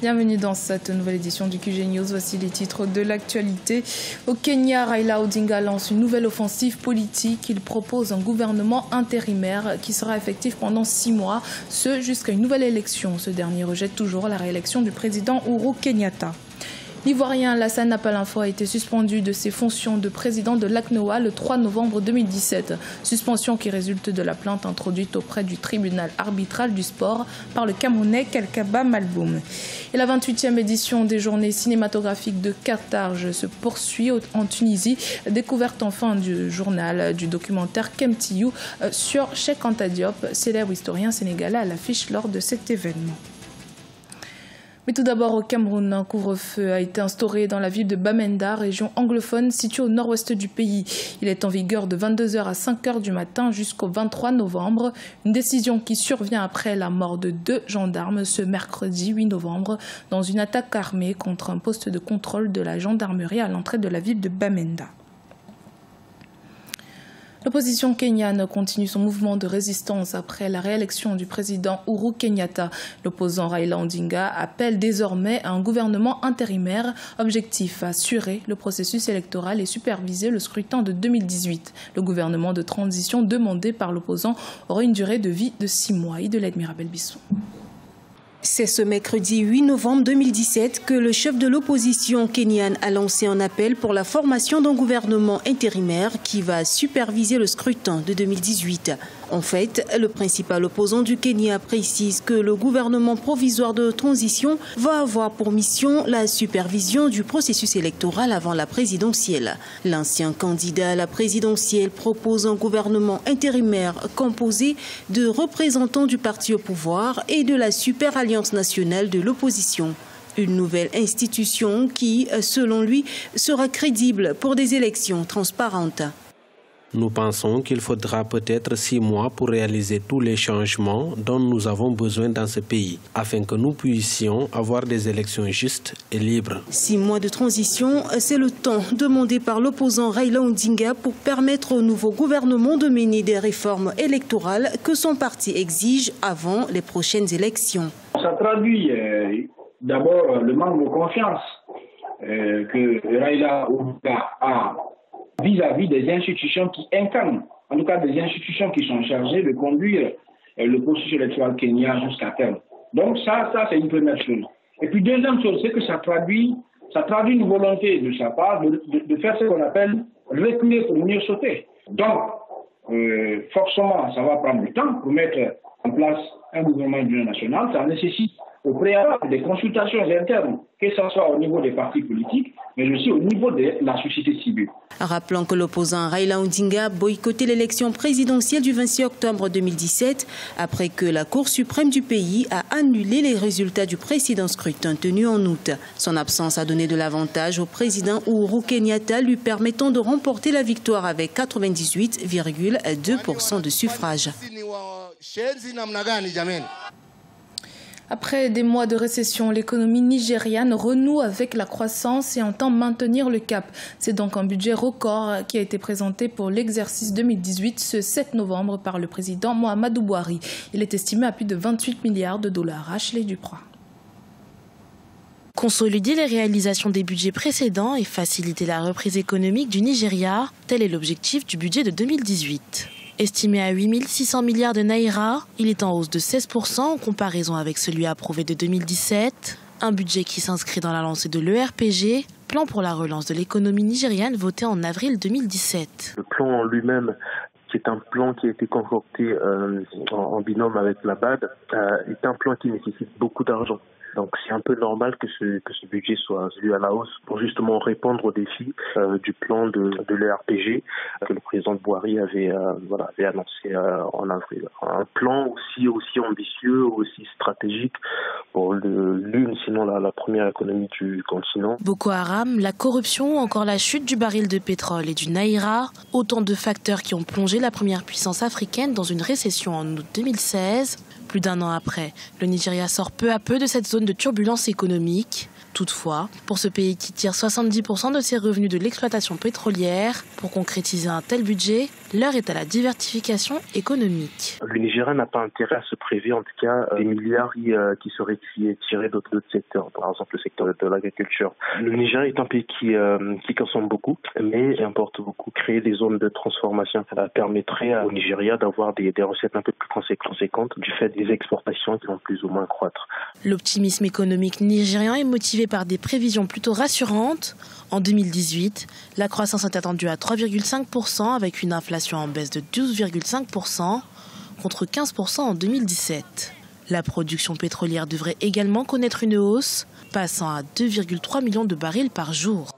Bienvenue dans cette nouvelle édition du QG News. Voici les titres de l'actualité. Au Kenya, Raila Odinga lance une nouvelle offensive politique. Il propose un gouvernement intérimaire qui sera effectif pendant 6 mois, ce jusqu'à une nouvelle élection. Ce dernier rejette toujours la réélection du président Uhuru Kenyatta. L'Ivoirien Alassane Appalinfo a été suspendu de ses fonctions de président de l'ACNOA le 3 novembre 2017. Suspension qui résulte de la plainte introduite auprès du tribunal arbitral du sport par le Camerounais Kelkaba Malboum. Et la 28e édition des journées cinématographiques de Carthage se poursuit en Tunisie. Découverte enfin du journal du documentaire Kemtiou sur Cheikh Anta Diop, célèbre historien sénégalais à l'affiche lors de cet événement. Mais tout d'abord au Cameroun, un couvre-feu a été instauré dans la ville de Bamenda, région anglophone située au nord-ouest du pays. Il est en vigueur de 22h à 5h du matin jusqu'au 23 novembre. Une décision qui survient après la mort de 2 gendarmes ce mercredi 8 novembre dans une attaque armée contre un poste de contrôle de la gendarmerie à l'entrée de la ville de Bamenda. L'opposition kenyane continue son mouvement de résistance après la réélection du président Uhuru Kenyatta. L'opposant Raila Odinga appelle désormais à un gouvernement intérimaire. Objectif, assurer le processus électoral et superviser le scrutin de 2018. Le gouvernement de transition demandé par l'opposant aura une durée de vie de 6 mois. Idelette Mirabel-Bisson. C'est ce mercredi 8 novembre 2017 que le chef de l'opposition kenyane a lancé un appel pour la formation d'un gouvernement intérimaire qui va superviser le scrutin de 2018. En fait, le principal opposant du Kenya précise que le gouvernement provisoire de transition va avoir pour mission la supervision du processus électoral avant la présidentielle. L'ancien candidat à la présidentielle propose un gouvernement intérimaire composé de représentants du parti au pouvoir et de la Super Alliance nationale de l'opposition. Une nouvelle institution qui, selon lui, sera crédible pour des élections transparentes. Nous pensons qu'il faudra peut-être 6 mois pour réaliser tous les changements dont nous avons besoin dans ce pays, afin que nous puissions avoir des élections justes et libres. 6 mois de transition, c'est le temps demandé par l'opposant Raila Odinga pour permettre au nouveau gouvernement de mener des réformes électorales que son parti exige avant les prochaines élections. Ça traduit d'abord le manque de confiance que Raila Odinga a vis-à-vis des institutions qui incarnent, en tout cas des institutions qui sont chargées de conduire le processus électoral kenyan jusqu'à terme. Donc ça c'est une première chose. Et puis deuxième chose, c'est que ça traduit une volonté de sa part de faire ce qu'on appelle reculer pour mieux sauter. Donc forcément, ça va prendre du temps pour mettre en place un gouvernement d'union nationale. Ça nécessite au préalable des consultations internes, que ce soit au niveau des partis politiques, mais aussi au niveau de la société civile. Rappelons que l'opposant Raila Odinga a boycotté l'élection présidentielle du 26 octobre 2017 après que la Cour suprême du pays a annulé les résultats du précédent scrutin tenu en août. Son absence a donné de l'avantage au président Uhuru Kenyatta, lui permettant de remporter la victoire avec 98,2% de suffrages. Après des mois de récession, l'économie nigériane renoue avec la croissance et entend maintenir le cap. C'est donc un budget record qui a été présenté pour l'exercice 2018 ce 7 novembre par le président Muhammadu Buhari. Il est estimé à plus de 28 milliards de dollars. Ashley Duproy. Consolider les réalisations des budgets précédents et faciliter la reprise économique du Nigeria, tel est l'objectif du budget de 2018. Estimé à 8 600 milliards de naira, il est en hausse de 16% en comparaison avec celui approuvé de 2017. Un budget qui s'inscrit dans la lancée de l'ERPG, plan pour la relance de l'économie nigériane voté en avril 2017. Le plan en lui-même, qui est un plan qui a été concocté en binôme avec la BAD, est un plan qui nécessite beaucoup d'argent. Donc c'est un peu normal que ce budget soit vu à la hausse pour justement répondre aux défis du plan de l'ERPG que le président Buhari avait annoncé en avril. Un plan aussi ambitieux, aussi stratégique pour l'une, sinon la première économie du continent. Boko Haram, la corruption ou encore la chute du baril de pétrole et du naira, autant de facteurs qui ont plongé la première puissance africaine dans une récession en août 2016. Plus d'un an après, le Nigeria sort peu à peu de cette zone de turbulence économique. Toutefois, pour ce pays qui tire 70% de ses revenus de l'exploitation pétrolière, pour concrétiser un tel budget, l'heure est à la diversification économique. Le Nigeria n'a pas intérêt à se priver, en tout cas, des milliards qui seraient tirés d'autres secteurs, par exemple le secteur de l'agriculture. Le Nigeria est un pays qui consomme beaucoup, mais importe beaucoup. Créer des zones de transformation, ça permettrait au Nigeria d'avoir des recettes un peu plus conséquentes du fait des exportations qui vont plus ou moins croître. L'optimisme économique nigérian est motivé par des prévisions plutôt rassurantes. En 2018, la croissance est attendue à 3,5% avec une inflation en baisse de 12,5% contre 15% en 2017. La production pétrolière devrait également connaître une hausse, passant à 2,3 millions de barils par jour.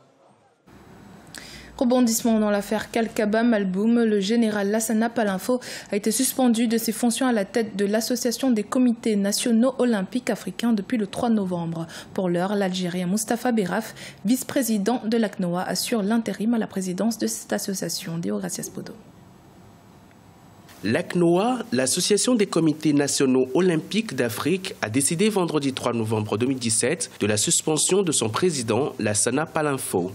Rebondissement dans l'affaire Kalkaba Malboum, le général Lassana Palinfo a été suspendu de ses fonctions à la tête de l'Association des comités nationaux olympiques africains depuis le 3 novembre. Pour l'heure, l'Algérien Moustapha Berraf, vice-président de l'ACNOA, assure l'intérim à la présidence de cette association. Deo Gracias Podo. L'ACNOA, l'Association des comités nationaux olympiques d'Afrique, a décidé vendredi 3 novembre 2017 de la suspension de son président, Lassana Palinfo.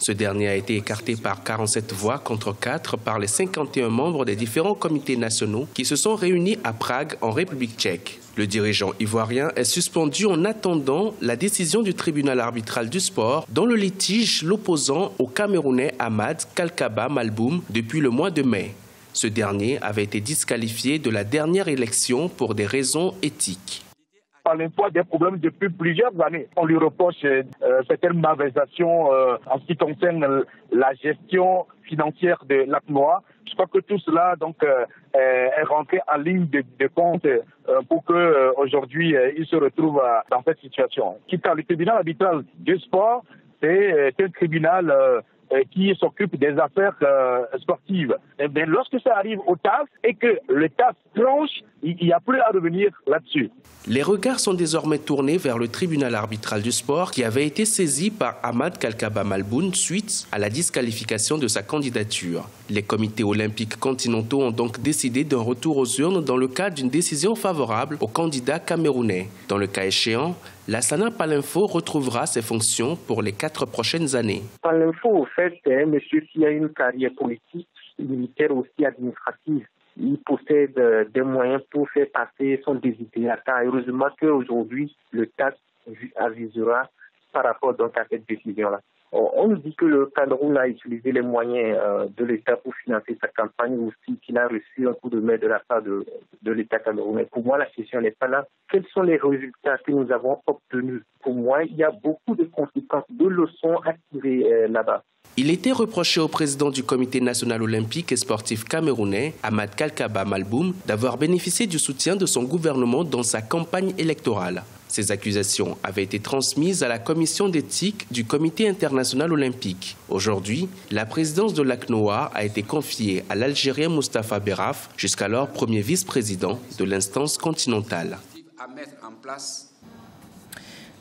Ce dernier a été écarté par 47 voix contre 4 par les 51 membres des différents comités nationaux qui se sont réunis à Prague, en République tchèque. Le dirigeant ivoirien est suspendu en attendant la décision du tribunal arbitral du sport dans le litige l'opposant au Camerounais Ahmad Kalkaba Malboum depuis le mois de mai. Ce dernier avait été disqualifié de la dernière élection pour des raisons éthiques. Palinfo a des problèmes depuis plusieurs années. On lui reproche certaines malversations en ce qui concerne la gestion financière de l'ACNOA. Je crois que tout cela est rentré en ligne de compte pour que aujourd'hui il se retrouve dans cette situation. Quitte le tribunal arbitral du sport, c'est un tribunal qui s'occupe des affaires sportives. Mais lorsque ça arrive au TAS et que le TAS tranche, il n'y a plus à revenir là-dessus. Les regards sont désormais tournés vers le tribunal arbitral du sport qui avait été saisi par Ahmad Kalkaba Malboum suite à la disqualification de sa candidature. Les comités olympiques continentaux ont donc décidé d'un retour aux urnes dans le cadre d'une décision favorable au candidat camerounais. Dans le cas échéant, Lassana Palinfo retrouvera ses fonctions pour les 4 prochaines années. Palinfo, au fait, c'est un monsieur qui a une carrière politique, militaire aussi administrative. Il possède des moyens pour faire passer son désiderata. Heureusement qu'aujourd'hui, le TAS avisera par rapport donc à cette décision-là. On nous dit que le Cameroun a utilisé les moyens de l'État pour financer sa campagne, aussi qu'il a reçu un coup de main de la part de l'État camerounais. Pour moi, la question n'est pas là. Quels sont les résultats que nous avons obtenus? Pour moi, il y a beaucoup de conséquences, de leçons à tirer là-bas. Il était reproché au président du Comité national olympique et sportif camerounais, Ahmad Kalkaba Malboum, d'avoir bénéficié du soutien de son gouvernement dans sa campagne électorale. Ces accusations avaient été transmises à la commission d'éthique du Comité international olympique. Aujourd'hui, la présidence de l'ACNOA a été confiée à l'Algérien Moustapha Berraf, jusqu'alors premier vice-président de l'instance continentale.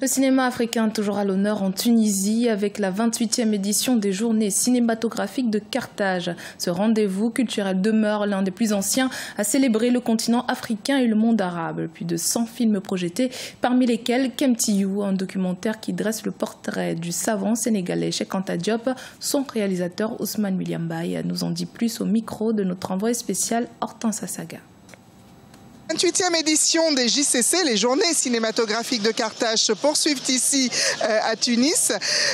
Le cinéma africain toujours à l'honneur en Tunisie avec la 28e édition des Journées cinématographiques de Carthage. Ce rendez-vous culturel demeure l'un des plus anciens à célébrer le continent africain et le monde arabe. Plus de 100 films projetés, parmi lesquels Kemtiou, un documentaire qui dresse le portrait du savant sénégalais Cheikh Anta Diop. Son réalisateur Ousmane William Baye nous en dit plus au micro de notre envoyé spécial Hortense Assaga. 28e édition des JCC, les Journées cinématographiques de Carthage, se poursuivent ici à Tunis.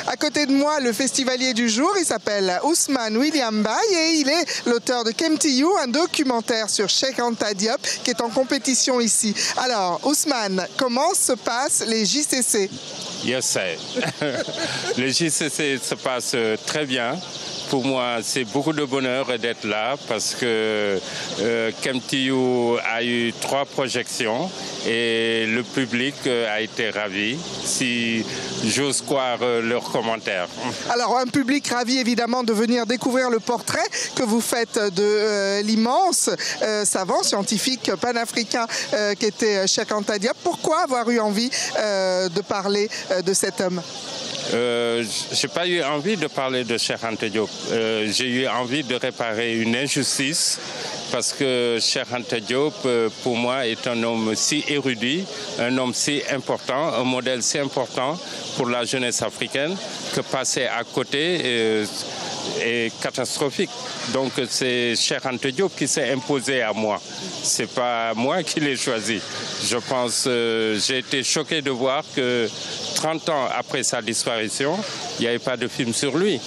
À côté de moi, le festivalier du jour, il s'appelle Ousmane William Baye et il est l'auteur de Kemtiou, un documentaire sur Cheikh Anta Diop qui est en compétition ici. Alors, Ousmane, comment se passent les JCC? Je sais. Les JCC se passent très bien. Pour moi, c'est beaucoup de bonheur d'être là parce que Kemtiou a eu 3 projections et le public a été ravi, si j'ose croire leurs commentaires. Alors, un public ravi évidemment de venir découvrir le portrait que vous faites de l'immense savant scientifique panafricain qui était Cheikh Anta Diop. Pourquoi avoir eu envie de parler de cet homme? J'ai pas eu envie de parler de Cheikh Anta Diop. J'ai eu envie de réparer une injustice parce que Cheikh Anta Diop, pour moi, est un homme si érudit, un homme si important, un modèle si important pour la jeunesse africaine, que passer à côté est catastrophique. Donc c'est Cheikh Anta Diop qui s'est imposé à moi. C'est pas moi qui l'ai choisi. Je pense, j'ai été choqué de voir que 30 ans après sa disparition, il n'y avait pas de film sur lui.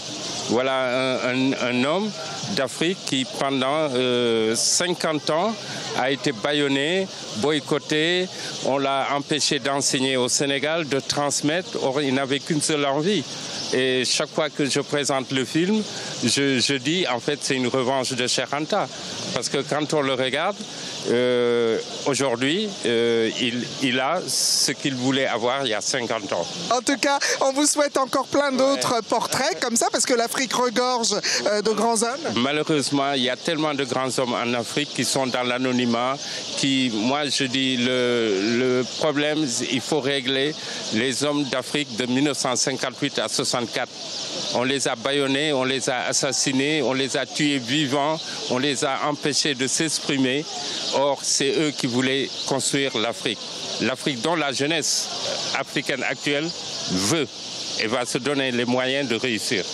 Voilà un homme d'Afrique qui, pendant 50 ans, a été bâillonné, boycotté. On l'a empêché d'enseigner au Sénégal, de transmettre. Or, il n'avait qu'une seule envie. Et chaque fois que je présente le film, je dis, en fait, c'est une revanche de Cheikh Anta. Parce que quand on le regarde, aujourd'hui, il a ce qu'il voulait avoir il y a 50 ans. En tout cas, on vous souhaite encore plein d'autres portraits comme ça, parce que l'Afrique regorge de grands hommes. Malheureusement, il y a tellement de grands hommes en Afrique qui sont dans l'anonymat, moi je dis, le problème, il faut régler les hommes d'Afrique de 1958 à 64. On les a bâillonnés, on les a assassinés, on les a tués vivants, on les a empêchés de s'exprimer. Or, c'est eux qui voulaient construire l'Afrique. L'Afrique dont la jeunesse africaine actuelle veut et va se donner les moyens de réussir.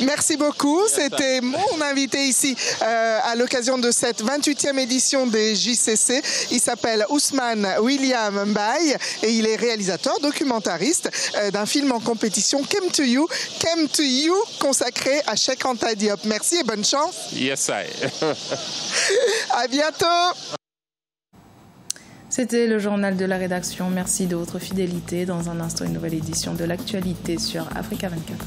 Merci beaucoup. C'était mon invité ici à l'occasion de cette 28e édition des JCC. Il s'appelle Ousmane William Mbaye et il est réalisateur, documentariste d'un film en compétition Came to You, consacré à Cheikh Anta Diop. Merci et bonne chance. Yes, I. À bientôt. C'était le journal de la rédaction. Merci de votre fidélité. Dans un instant, une nouvelle édition de l'actualité sur Africa 24.